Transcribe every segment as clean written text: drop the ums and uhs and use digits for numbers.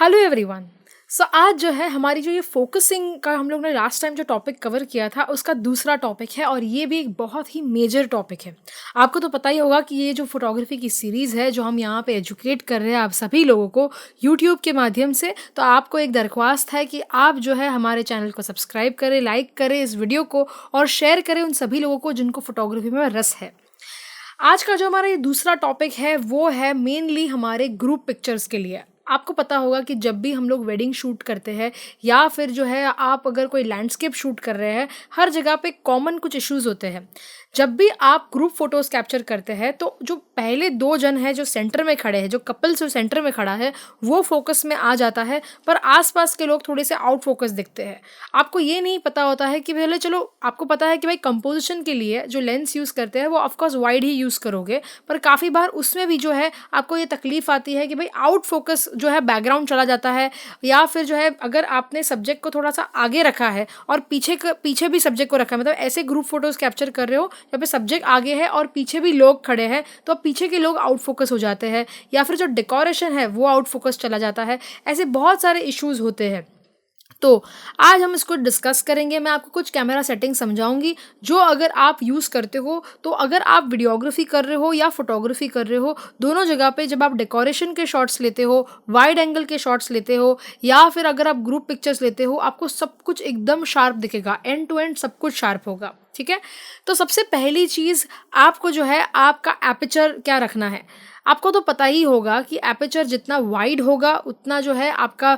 Hello everyone. सो आज जो है हमारी जो ये फोकसिंग का हम लोग ने लास्ट टाइम जो टॉपिक कवर किया था उसका दूसरा टॉपिक है और ये भी एक बहुत ही मेजर टॉपिक है। आपको तो पता ही होगा कि ये जो फोटोग्राफी की सीरीज़ है जो हम यहाँ पे एजुकेट कर रहे हैं आप सभी लोगों को यूट्यूब के माध्यम से, तो आपको एक दरख्वास्त है कि आप जो है हमारे चैनल को सब्सक्राइब करें, लाइक करें इस वीडियो को और शेयर करें उन सभी लोगों को जिनको फोटोग्राफी में रस है। आज का जो हमारा ये दूसरा टॉपिक है वो है मेनली हमारे ग्रुप पिक्चर्स के लिए। आपको पता होगा कि जब भी हम लोग वेडिंग शूट करते हैं या फिर जो है आप अगर कोई लैंडस्केप शूट कर रहे हैं, हर जगह पे कॉमन कुछ इश्यूज होते हैं। जब भी आप ग्रुप फोटोज कैप्चर करते हैं तो जो पहले दो जन हैं जो सेंटर में खड़े हैं, जो कपल जो सेंटर में खड़ा है वो फोकस में आ जाता है, पर आसपास के लोग थोड़े से आउट फोकस दिखते हैं। आपको ये नहीं पता होता है कि पहले चलो आपको पता है कि भाई कंपोजिशन के लिए जो लेंस यूज़ करते हैं वो ऑफकोर्स वाइड ही यूज़ करोगे, पर काफ़ी बार उसमें भी जो है आपको ये तकलीफ आती है कि भाई आउट फोकस जो है बैकग्राउंड चला जाता है, या फिर जो है अगर आपने सब्जेक्ट को थोड़ा सा आगे रखा है और पीछे भी सब्जेक्ट को रखा है, मतलब ऐसे ग्रुप फोटोज कैप्चर कर रहे हो जहाँ पे सब्जेक्ट आगे है और पीछे भी लोग खड़े हैं, तो अब पीछे के लोग आउट फोकस हो जाते हैं या फिर जो डेकोरेशन है वो आउट फोकस चला जाता है। ऐसे बहुत सारे इश्यूज होते हैं। तो आज हम इसको डिस्कस करेंगे। मैं आपको कुछ कैमरा सेटिंग समझाऊंगी जो अगर आप यूज़ करते हो, तो अगर आप वीडियोग्राफी कर रहे हो या फोटोग्राफी कर रहे हो, दोनों जगह पे जब आप डेकोरेशन के शॉट्स लेते हो, वाइड एंगल के शॉट्स लेते हो या फिर अगर आप ग्रुप पिक्चर्स लेते हो, आपको सब कुछ एकदम शार्प दिखेगा, एंड टू एंड सब कुछ शार्प होगा। ठीक है, तो सबसे पहली चीज़ आपको जो है आपका एपर्चर क्या रखना है। आपको तो पता ही होगा कि एपर्चर जितना वाइड होगा उतना जो है आपका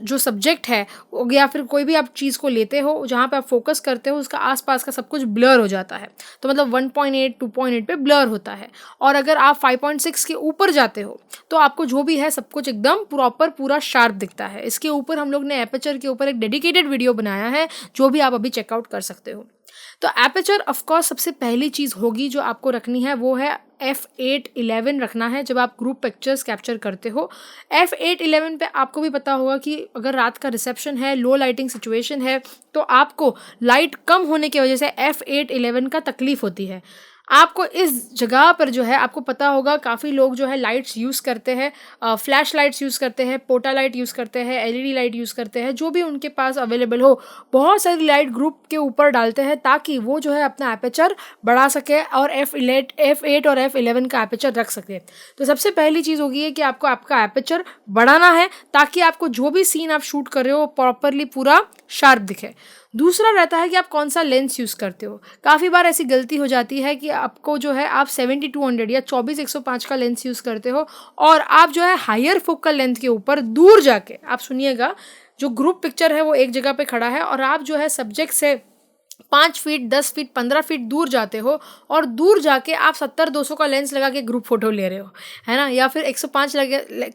जो सब्जेक्ट है या फिर कोई भी आप चीज़ को लेते हो जहाँ पे आप फोकस करते हो उसका आसपास का सब कुछ ब्लर हो जाता है। तो मतलब 1.8 2.8 पे ब्लर होता है, और अगर आप 5.6 के ऊपर जाते हो तो आपको जो भी है सब कुछ एकदम प्रॉपर पूरा शार्प दिखता है। इसके ऊपर हम लोग ने एपर्चर के ऊपर एक डेडिकेटेड वीडियो बनाया है जो भी आप अभी चेकआउट कर सकते हो। तो एपर्चर ऑफकोर्स सबसे पहली चीज़ होगी जो आपको रखनी है वो है f811 रखना है जब आप ग्रुप पिक्चर्स कैप्चर करते हो। f811 पे आपको भी पता होगा कि अगर रात का रिसेप्शन है, लो लाइटिंग सिचुएशन है, तो आपको लाइट कम होने की वजह से f811 का तकलीफ होती है। आपको इस जगह पर जो है आपको पता होगा काफ़ी लोग जो है लाइट्स यूज़ करते हैं, फ्लैश लाइट्स यूज़ करते हैं, पोटा लाइट यूज़ करते हैं, एलईडी लाइट यूज़ करते हैं, जो भी उनके पास अवेलेबल हो, बहुत सारी लाइट ग्रुप के ऊपर डालते हैं ताकि वो जो है अपना एपर्चर बढ़ा सके और f8 और f11 का एपर्चर रख सके। तो सबसे पहली चीज़ होगी है कि आपको आपका एपर्चर बढ़ाना है ताकि आपको जो भी सीन आप शूट कर रहे हो प्रॉपरली पूरा शार्प दिखे। दूसरा रहता है कि आप कौन सा लेंस यूज़ करते हो। काफ़ी बार ऐसी गलती हो जाती है कि आपको जो है आप 7200 या 24-105 का लेंस यूज़ करते हो और आप जो है हायर फोकल लेंथ के ऊपर दूर जाके, आप सुनिएगा, जो ग्रुप पिक्चर है वो एक जगह पे खड़ा है और आप जो है सब्जेक्ट से 5 फीट 10 फीट 15 फीट दूर जाते हो और दूर जाके आप 70-200 का लेंस लगा के ग्रुप फोटो ले रहे हो, है ना, या फिर 105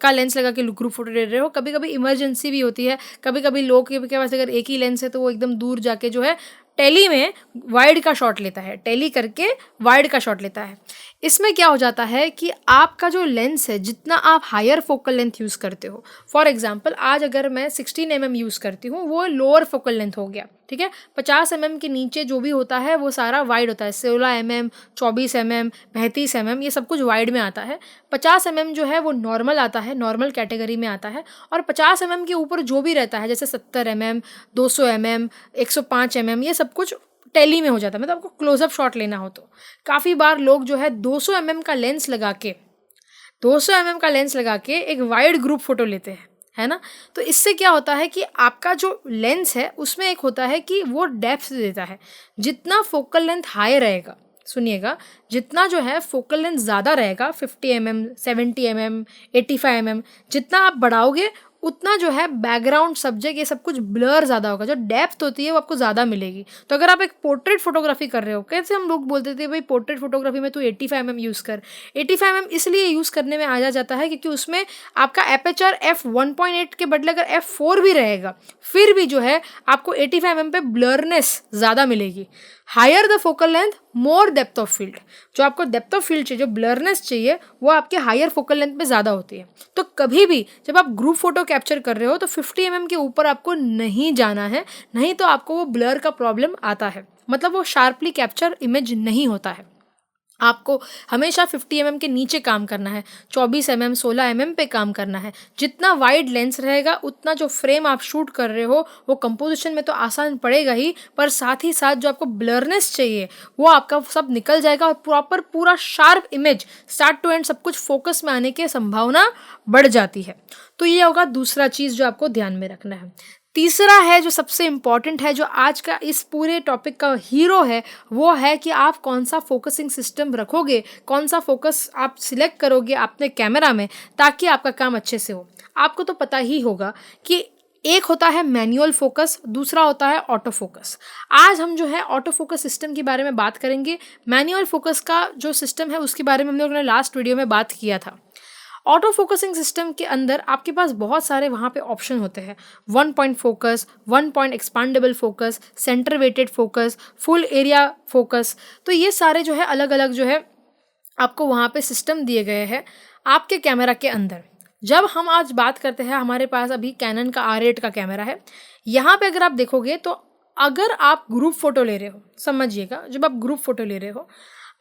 का लेंस लगा के ग्रुप फोटो ले रहे हो। कभी कभी इमरजेंसी भी होती है, कभी कभी लोग के पास अगर एक ही लेंस है तो वो एकदम दूर जाके जो है टेली में वाइड का शॉट लेता है, टेली करके वाइड का शॉट लेता है। इसमें क्या हो जाता है कि आपका जो लेंस है जितना आप हायर फोकल लेंथ यूज़ करते हो, फॉर एग्जांपल आज अगर मैं 16 mm यूज़ करती हूँ वो लोअर फोकल लेंथ हो गया, ठीक है। 50 mm के नीचे जो भी होता है वो सारा वाइड होता है, 16 mm 24 mm 35 mm ये सब कुछ वाइड में आता है। 50 mm जो है वो नॉर्मल आता है, नॉर्मल कैटेगरी में आता है, और 50 mm के ऊपर जो भी रहता है जैसे 70 mm 200 mm 105 mm ये सब कुछ टेली में हो जाता है। मतलब आपको क्लोजअप शॉट लेना हो तो काफ़ी बार लोग जो है 200 mm का लेंस लगा के एक वाइड ग्रुप फोटो लेते हैं, है ना। तो इससे क्या होता है कि आपका जो लेंस है उसमें एक होता है कि वो डेप्थ देता है। जितना फोकल लेंथ हाई रहेगा, सुनिएगा, जितना जो है फोकल लेंथ ज़्यादा रहेगा 50 mm 70 mm 85 mm, जितना आप बढ़ाओगे उतना जो है बैकग्राउंड सब्जेक्ट ये सब कुछ ब्लर ज़्यादा होगा, जो डेप्थ होती है वो आपको ज़्यादा मिलेगी। तो अगर आप एक पोर्ट्रेट फोटोग्राफी कर रहे हो, कैसे हम लोग बोलते थे भाई पोर्ट्रेट फोटोग्राफी में तो 85 mm यूज़ कर। 85 mm इसलिए यूज़ करने में आ जाता है क्योंकि उसमें आपका एपर्चर f1.8 के बदले अगर f4 भी रहेगा फिर भी जो है आपको 85 mm पे ब्लरनेस ज़्यादा मिलेगी। Higher the focal length more depth of field, जो आपको डेप्थ ऑफ फील्ड चाहिए, जो ब्लरनेस चाहिए, वो आपके हायर फोकल लेंथ पे ज़्यादा होती है। तो कभी भी जब आप ग्रुप फोटो कैप्चर कर रहे हो तो 50 mm के ऊपर आपको नहीं जाना है, नहीं तो आपको वो ब्लर का प्रॉब्लम आता है, मतलब वो शार्पली कैप्चर इमेज नहीं होता है। आपको हमेशा 50 mm के नीचे काम करना है, 24 mm 16 mm पे काम करना है। जितना वाइड लेंस रहेगा उतना जो फ्रेम आप शूट कर रहे हो वो कंपोजिशन में तो आसान पड़ेगा ही, पर साथ ही साथ जो आपको ब्लरनेस चाहिए वो आपका सब निकल जाएगा और प्रॉपर पूरा sharp image start to end सब कुछ फोकस में आने की संभावना बढ़ जाती है। तो ये होगा दूसरा चीज़ जो आपको ध्यान में रखना है। तीसरा है जो सबसे इम्पॉर्टेंट है, जो आज का इस पूरे टॉपिक का हीरो है, वो है कि आप कौन सा फोकसिंग सिस्टम रखोगे, कौन सा फोकस आप सिलेक्ट करोगे अपने कैमरा में ताकि आपका काम अच्छे से हो। आपको तो पता ही होगा कि एक होता है मैनुअल फोकस, दूसरा होता है ऑटो फोकस। आज हम जो है ऑटो फोकस सिस्टम के बारे में बात करेंगे। मैनुअल फोकस का जो सिस्टम है उसके बारे में हम लोगों ने लास्ट वीडियो में बात किया था। ऑटो फोकसिंग सिस्टम के अंदर आपके पास बहुत सारे वहाँ पे ऑप्शन होते हैं, 1 point focus, 1 point expandable focus, centre weighted focus, full area focus. तो ये सारे जो है अलग अलग जो है आपको वहाँ पे सिस्टम दिए गए हैं आपके कैमरा के अंदर। जब हम आज बात करते हैं, हमारे पास अभी कैनन का R8 का कैमरा है। यहाँ पे अगर आप देखोगे तो अगर आप ग्रुप फोटो ले रहे हो, समझिएगा जब आप ग्रुप फोटो ले रहे हो,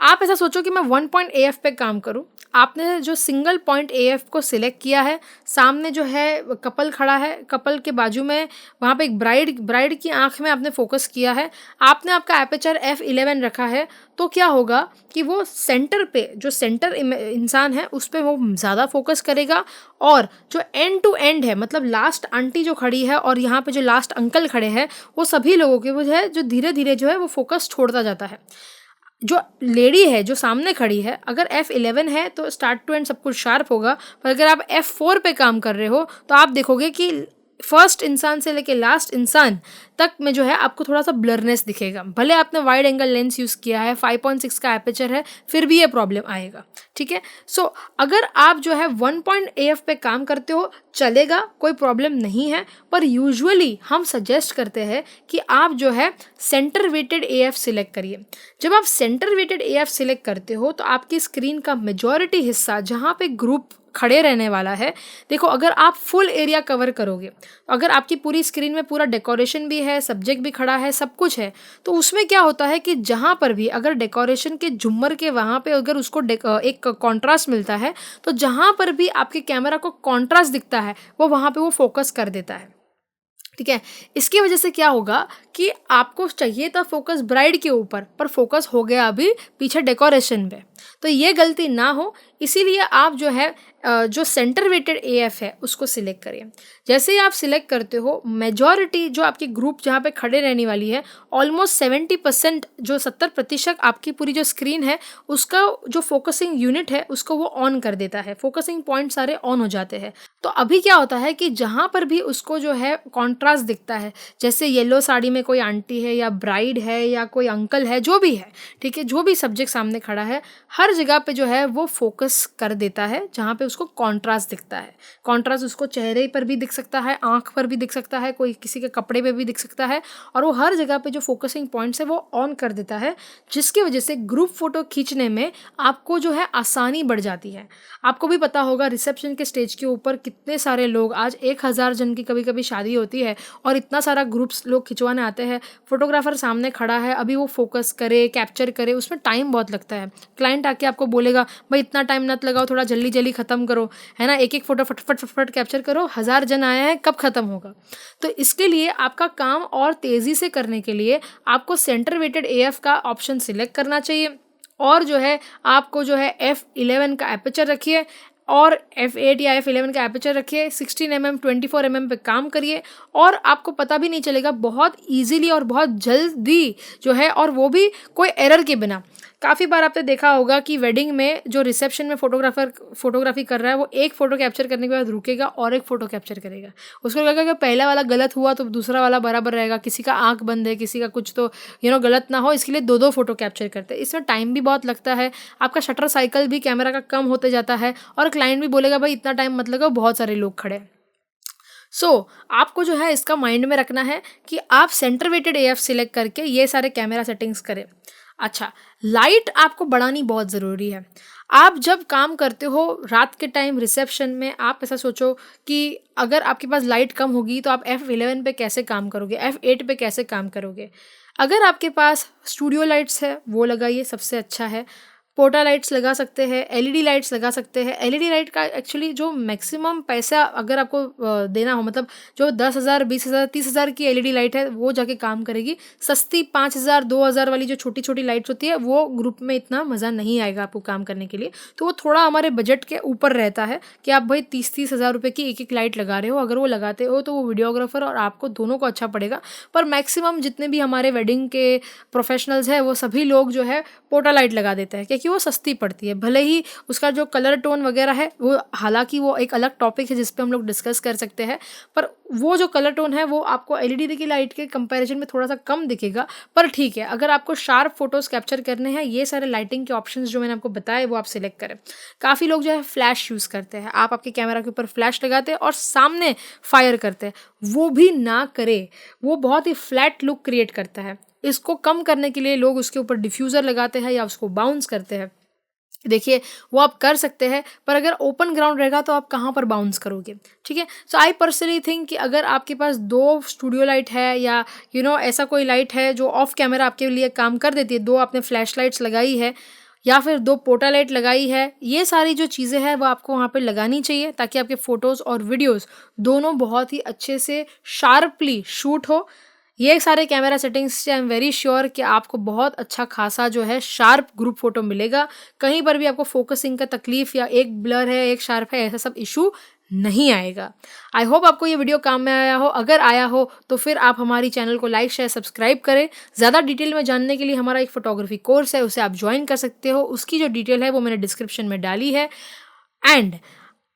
आप ऐसा सोचो कि मैं 1 पॉइंट AF पे काम करूं। आपने जो सिंगल पॉइंट AF को सिलेक्ट किया है, सामने जो है कपल खड़ा है, कपल के बाजू में वहाँ पे एक ब्राइड की आंख में आपने फोकस किया है, आपने आपका एपेचर F11 रखा है। तो क्या होगा कि वो सेंटर पे, जो सेंटर इंसान है उस पर वो ज़्यादा फोकस करेगा, और जो एंड टू एंड है, मतलब लास्ट आंटी जो खड़ी है और यहाँ पे जो लास्ट अंकल खड़े हैं, वो सभी लोगों के वो है जो धीरे धीरे जो है वो फोकस छोड़ता जाता है। जो लेडी है जो सामने खड़ी है, अगर F11 है तो स्टार्ट टू एंड सब कुछ शार्प होगा, पर अगर आप F4 पे काम कर रहे हो तो आप देखोगे कि फर्स्ट इंसान से लेके लास्ट इंसान तक में जो है आपको थोड़ा सा ब्लरनेस दिखेगा। भले आपने वाइड एंगल लेंस यूज़ किया है, 5.6 का एपेचर है, फिर भी ये प्रॉब्लम आएगा। ठीक है, सो अगर आप जो है 1 पॉइंट AF पे काम करते हो चलेगा, कोई प्रॉब्लम नहीं है, पर यूजुअली हम सजेस्ट करते हैं कि आप जो है सेंटर वेटेड AF सिलेक्ट करिए। जब आप सेंटर वेटेड AF सिलेक्ट करते हो तो आपकी स्क्रीन का मेजॉरिटी हिस्सा जहाँ पे ग्रुप खड़े रहने वाला है, देखो अगर आप फुल एरिया कवर करोगे, अगर आपकी पूरी स्क्रीन में पूरा डेकोरेशन भी है, सब्जेक्ट भी खड़ा है, सब कुछ है, तो उसमें क्या होता है कि जहाँ पर भी अगर डेकोरेशन के झुम्मर के वहाँ पे अगर उसको एक कॉन्ट्रास्ट मिलता है, तो जहाँ पर भी आपके कैमरा को कॉन्ट्रास्ट दिखता है वो वहाँ पे वो फोकस कर देता है। ठीक है, इसकी वजह से क्या होगा कि आपको चाहिए था फोकस ब्राइड के ऊपर, पर फोकस हो गया अभी पीछे डेकोरेशन पे। तो ये गलती ना हो, इसीलिए आप जो है जो सेंटर वेटेड AF है उसको सिलेक्ट करिए। जैसे ही आप सिलेक्ट करते हो, मेजॉरिटी जो आपकी ग्रुप जहाँ पे खड़े रहने वाली है, ऑलमोस्ट 70%, जो 70% आपकी पूरी जो स्क्रीन है उसका जो फोकसिंग यूनिट है उसको वो ऑन कर देता है, फोकसिंग पॉइंट सारे ऑन हो जाते हैं। तो अभी क्या होता है कि जहाँ पर भी उसको जो है कॉन्ट्रास्ट दिखता है, जैसे येलो साड़ी में कोई आंटी है या ब्राइड है या कोई अंकल है, जो भी है, ठीक है, जो भी सब्जेक्ट सामने खड़ा है, हर जगह पे जो है वो फोकस कर देता है जहाँ पे उसको कॉन्ट्रास्ट दिखता है। कॉन्ट्रास्ट उसको चेहरे पर भी दिख सकता है, आंख पर भी दिख सकता है, कोई किसी के कपड़े पे भी दिख सकता है, और वो हर जगह पे जो फोकसिंग पॉइंट्स है वो ऑन कर देता है, जिसकी वजह से ग्रुप फोटो खींचने में आपको जो है आसानी बढ़ जाती है। आपको भी पता होगा रिसेप्शन के स्टेज के ऊपर कितने सारे लोग, आज 1000 जन की कभी कभी शादी होती है और इतना सारा ग्रुप्स लोग खिंचवाने आते हैं, फोटोग्राफर सामने खड़ा है, अभी वो फोकस करे, कैप्चर करे, उसमें टाइम बहुत लगता है। क्लाइंट आके आपको बोलेगा भाई इतना टाइम मत लगाओ, थोड़ा जल्दी जल्दी ख़त्म करो, है ना, एक एक फोटो फटफट फटफट कैप्चर करो, 1000 जन आए हैं, कब ख़त्म होगा। तो इसके लिए आपका काम और तेज़ी से करने के लिए आपको सेंटर वेटेड AF का ऑप्शन सिलेक्ट करना चाहिए, और जो है आपको जो है F11 का एपेचर रखिए और F8 या F11 का एपेचर रखिए, 16 mm 24 mm पे काम करिए, और आपको पता भी नहीं चलेगा, बहुत इजीली और बहुत जल्दी जो है, और वो भी कोई एरर के बिना। काफ़ी बार आपने देखा होगा कि वेडिंग में जो रिसेप्शन में फोटोग्राफर फोटोग्राफी कर रहा है, वो एक फ़ोटो कैप्चर करने के बाद रुकेगा और एक फ़ोटो कैप्चर करेगा, उसको लगेगा कि पहला वाला गलत हुआ तो दूसरा वाला बराबर रहेगा, किसी का आंख बंद है, किसी का कुछ, तो गलत ना हो, इसके लिए दो दो फोटो कैप्चर करते हैं। इसमें टाइम भी बहुत लगता है, आपका शटर साइकिल भी कैमरा का कम होते जाता है, और क्लाइंट भी बोलेगा भाई इतना टाइम मत लगाओ, बहुत सारे लोग खड़े। आपको जो है इसका माइंड में रखना है कि आप सेंटर वेटेड AF सिलेक्ट करके ये सारे कैमरा सेटिंग्स करें। अच्छा, लाइट आपको बढ़ानी बहुत ज़रूरी है। आप जब काम करते हो रात के टाइम रिसेप्शन में, आप ऐसा सोचो कि अगर आपके पास लाइट कम होगी तो आप F11 पे कैसे काम करोगे, F8 पे कैसे काम करोगे। अगर आपके पास स्टूडियो लाइट्स है वो लगाइए, सबसे अच्छा है। पोटा लाइट्स लगा सकते हैं, एलईडी लाइट्स लगा सकते हैं। एलईडी लाइट का एक्चुअली जो मैक्सिमम पैसा अगर आपको देना हो, मतलब जो 10,000, 20,000, 30,000 की एलईडी लाइट है वो जाके काम करेगी। सस्ती 5,000, 2,000 वाली जो छोटी छोटी लाइट्स होती है वो ग्रुप में इतना मज़ा नहीं आएगा आपको काम करने के लिए। तो वो थोड़ा हमारे बजट के ऊपर रहता है कि आप भाई 30-30 हज़ार रुपये की एक एक लाइट लगा रहे हो। अगर वो लगाते हो तो वो वीडियोग्राफर और आपको दोनों को अच्छा पड़ेगा। पर मैक्सिमम जितने भी हमारे वेडिंग के प्रोफेशनल्स हैं वो सभी लोग जो है पोटा लाइट लगा देते हैं, क्योंकि वो सस्ती पड़ती है। भले ही उसका जो कलर टोन वगैरह है वो, हालांकि वो एक अलग टॉपिक है जिस पे हम लोग डिस्कस कर सकते हैं, पर वो जो कलर टोन है वो आपको एलईडी की लाइट के कंपैरिजन में थोड़ा सा कम दिखेगा। पर ठीक है, अगर आपको शार्प फोटोज कैप्चर करने हैं, ये सारे लाइटिंग के ऑप्शंस जो मैंने आपको बताए वो आप सिलेक्ट करें। काफ़ी लोग जो है फ्लैश यूज़ करते हैं, आप आपके कैमरा के ऊपर फ्लैश लगाते हैं और सामने फायर करते हैं, वो भी ना करें, वो बहुत ही फ्लैट लुक क्रिएट करता है। इसको कम करने के लिए लोग उसके ऊपर डिफ्यूज़र लगाते हैं या उसको बाउंस करते हैं। देखिए, वो आप कर सकते हैं, पर अगर ओपन ग्राउंड रहेगा तो आप कहाँ पर बाउंस करोगे, ठीक है। सो आई पर्सनली थिंक कि अगर आपके पास 2 स्टूडियो लाइट है या ऐसा कोई लाइट है जो ऑफ कैमरा आपके लिए काम कर देती है, 2 आपने फ्लैश लाइट्स लगाई है या फिर 2 पोटा लाइट लगाई है, ये सारी जो चीज़ें हैं वो आपको वहाँ पे लगानी चाहिए ताकि आपके फ़ोटोज़ और वीडियोज़ दोनों बहुत ही अच्छे से शार्पली शूट हो। ये सारे कैमरा सेटिंग्स से आई एम वेरी श्योर कि आपको बहुत अच्छा खासा जो है शार्प ग्रुप फोटो मिलेगा। कहीं पर भी आपको फोकसिंग का तकलीफ या एक ब्लर है एक शार्प है ऐसा सब इशू नहीं आएगा। आई होप आपको ये वीडियो काम में आया हो। अगर आया हो तो फिर आप हमारी चैनल को लाइक शेयर सब्सक्राइब करें। ज़्यादा डिटेल में जानने के लिए हमारा एक फ़ोटोग्राफी कोर्स है, उसे आप ज्वाइन कर सकते हो। उसकी जो डिटेल है वो मैंने डिस्क्रिप्शन में डाली है। एंड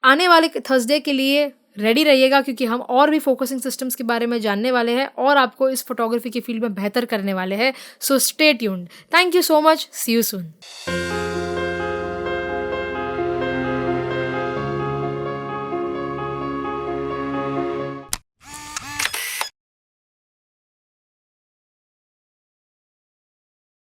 आने वाले थर्सडे के लिए रेडी रहिएगा, क्योंकि हम और भी फोकसिंग सिस्टम्स के बारे में जानने वाले हैं और आपको इस फोटोग्राफी की फील्ड में बेहतर करने वाले हैं। So stay tuned. Thank you so much. See you soon.